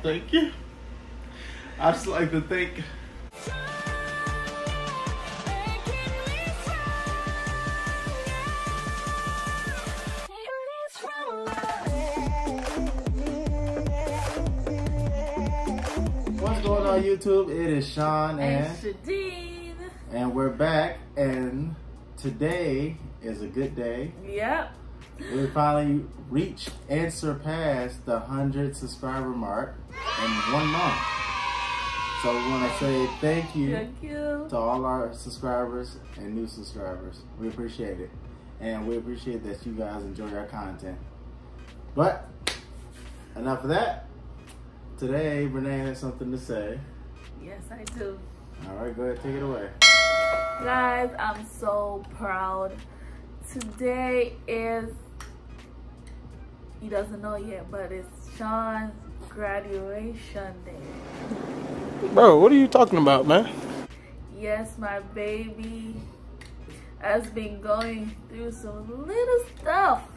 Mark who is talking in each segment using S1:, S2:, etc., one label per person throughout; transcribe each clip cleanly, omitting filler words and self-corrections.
S1: thank you. I just like to thank. What's going on, YouTube? It is Sean and
S2: Shadeen.
S1: And we're back, and today is a good day.
S2: Yep.
S1: We finally reached and surpassed the 100 subscriber mark in 1 month. So we want to say thank you to all our subscribers and new subscribers. We appreciate it. And we appreciate that you guys enjoy our content. But enough of that. Today, Renee has something to say.
S2: Yes, I do.
S1: All right, go ahead, take it away.
S2: Guys, I'm so proud. Today is, he doesn't know yet, but it's Sean's graduation day.
S3: Bro, what are you talking about, man?
S2: Yes, my baby has been going through some little stuff.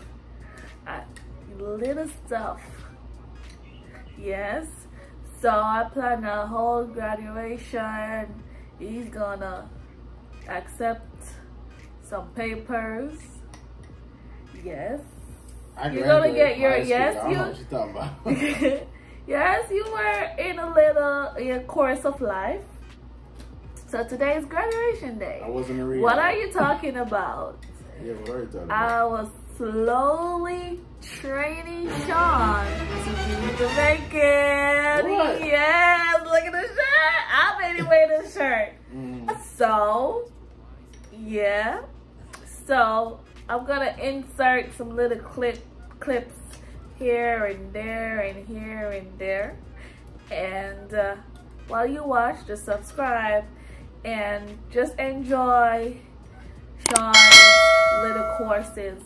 S2: Yes. So I planned a whole graduation. He's gonna accept some papers. Yes. You're gonna get your yes.
S1: I don't know what you're talking about.
S2: Yes, you were in a little course of life. So today is graduation day.
S1: I wasn't a reader.
S2: What are you talking about?
S1: Yeah, what are you talking about?
S2: I was slowly training Sean to be Jamaican.
S1: What?
S2: Yes, look at the shirt. I made him wear the shirt. So, yeah. So, I'm gonna insert some little clips here and there and here and there. And while you watch, just subscribe and just enjoy Sean's little courses.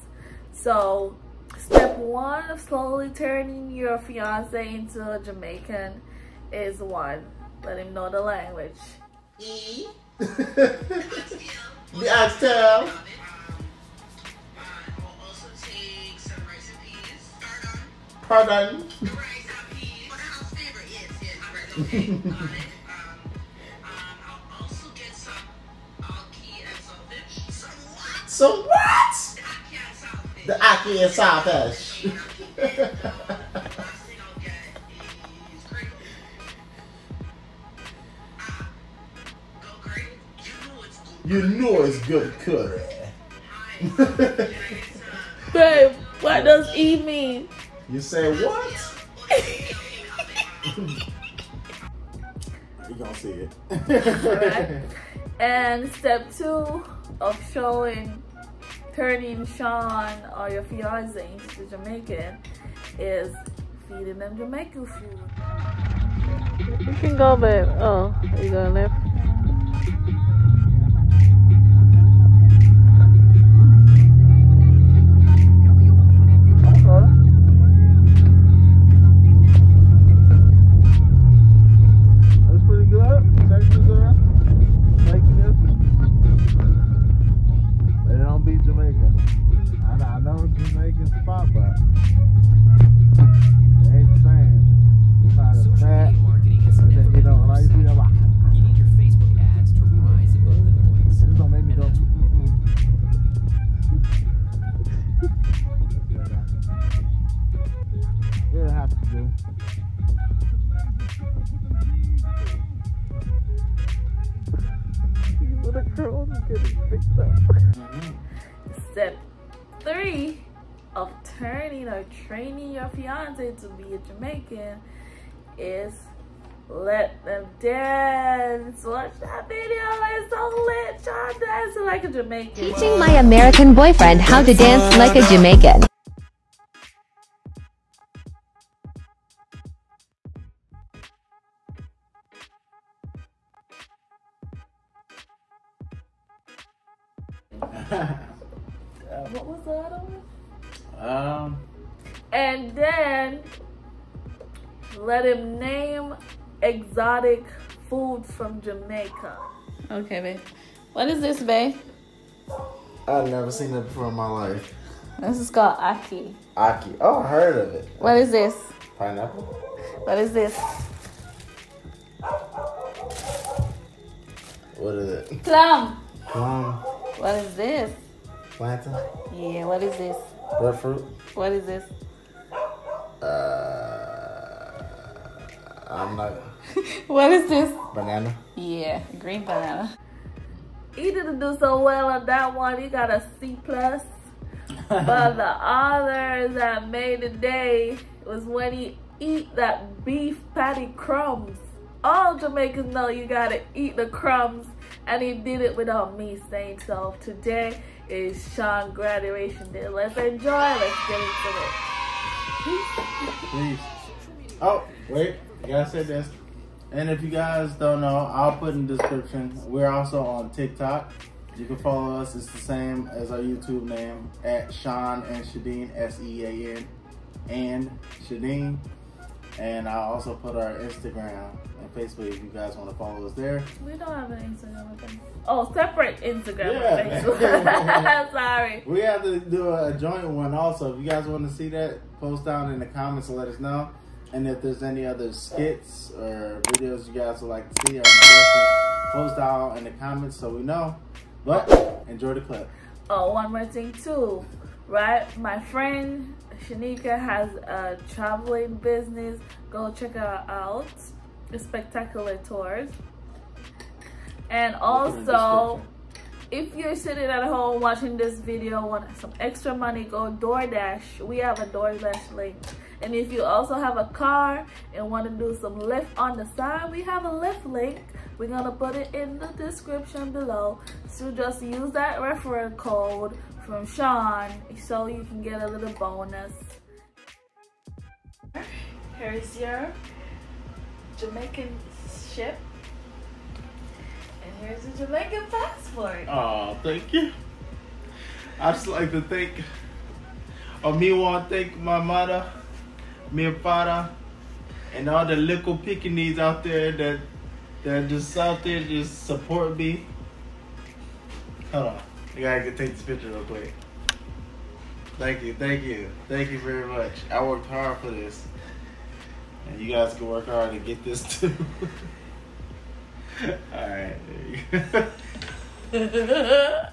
S2: So, step 1 of slowly turning your fiance into a Jamaican is 1. Let him know the language.
S1: The oxtail. Pardon. So what? The ackee and sawfish. You know it's good curry.
S2: Babe, what does E mean?
S1: You say what? You gonna see it.
S2: Alright. And step 2 of turning Sean or your fiance into Jamaican is feeding them Jamaican food. You can go, babe. Oh, are you going left? Step 3 of turning or training your fiance to be a Jamaican is let them dance. Watch that video, it's so lit. Sean dancing like a Jamaican.
S4: Teaching my American boyfriend how to dance like a Jamaican.
S2: What was the other one? And then let him name exotic foods from Jamaica. Okay, babe. What is this, babe?
S1: I've never seen it before in my life.
S2: This is called ackee.
S1: Ackee. Oh, I heard of it.
S2: What is this?
S1: Pineapple?
S2: What is this?
S1: What is it?
S2: Plum.
S1: Plum.
S2: What is this?
S1: Plantain.
S2: Yeah, what is this?
S1: Breadfruit.
S2: What is this?
S1: I'm not.
S2: What is this?
S1: Banana.
S2: Yeah, green banana. You didn't do so well on that one. You got a C+. But the others that made the day was when he eat that beef patty crumbs. All Jamaicans know you gotta eat the crumbs, and he did it without me saying so. Today is Sean's graduation day. Let's enjoy. Let's get into it.
S1: Please. Oh, wait. You gotta say this. And if you guys don't know, I'll put in the description. We're also on TikTok. You can follow us. It's the same as our YouTube name, at Sean and Shadeen, S-E-A-N and Shadeen. And I'll also put our Instagram and Facebook if you guys want to follow us there.
S2: We don't have an Instagram with them. Oh, separate Instagram
S1: Yeah.
S2: and Facebook. Sorry.
S1: We have to do a joint one also. If you guys want to see that, post down in the comments and let us know. And if there's any other skits or videos you guys would like to see or questions, post down in the comments so we know. But enjoy the clip.
S2: Oh, one more thing too, right? My friend Shanika has a traveling business. Go check her out. The Spectacular Tours. And also, if you're sitting at home watching this video, want some extra money, go DoorDash. We have a DoorDash link. And if you also have a car and want to do some Lyft on the side, we have a Lyft link. We're going to put it in the description below. So just use that referral code from Sean so you can get a little bonus. Here's your Jamaican ship. And here's your Jamaican passport.
S1: Oh, thank you. I just like to thank, me want to thank my mother, me father, and all the little pickaninnies out there that just out there just support me. Hold on, I gotta take this picture real quick. Thank you very much. I worked hard for this, and you guys can work hard to get this too. All right, there you go.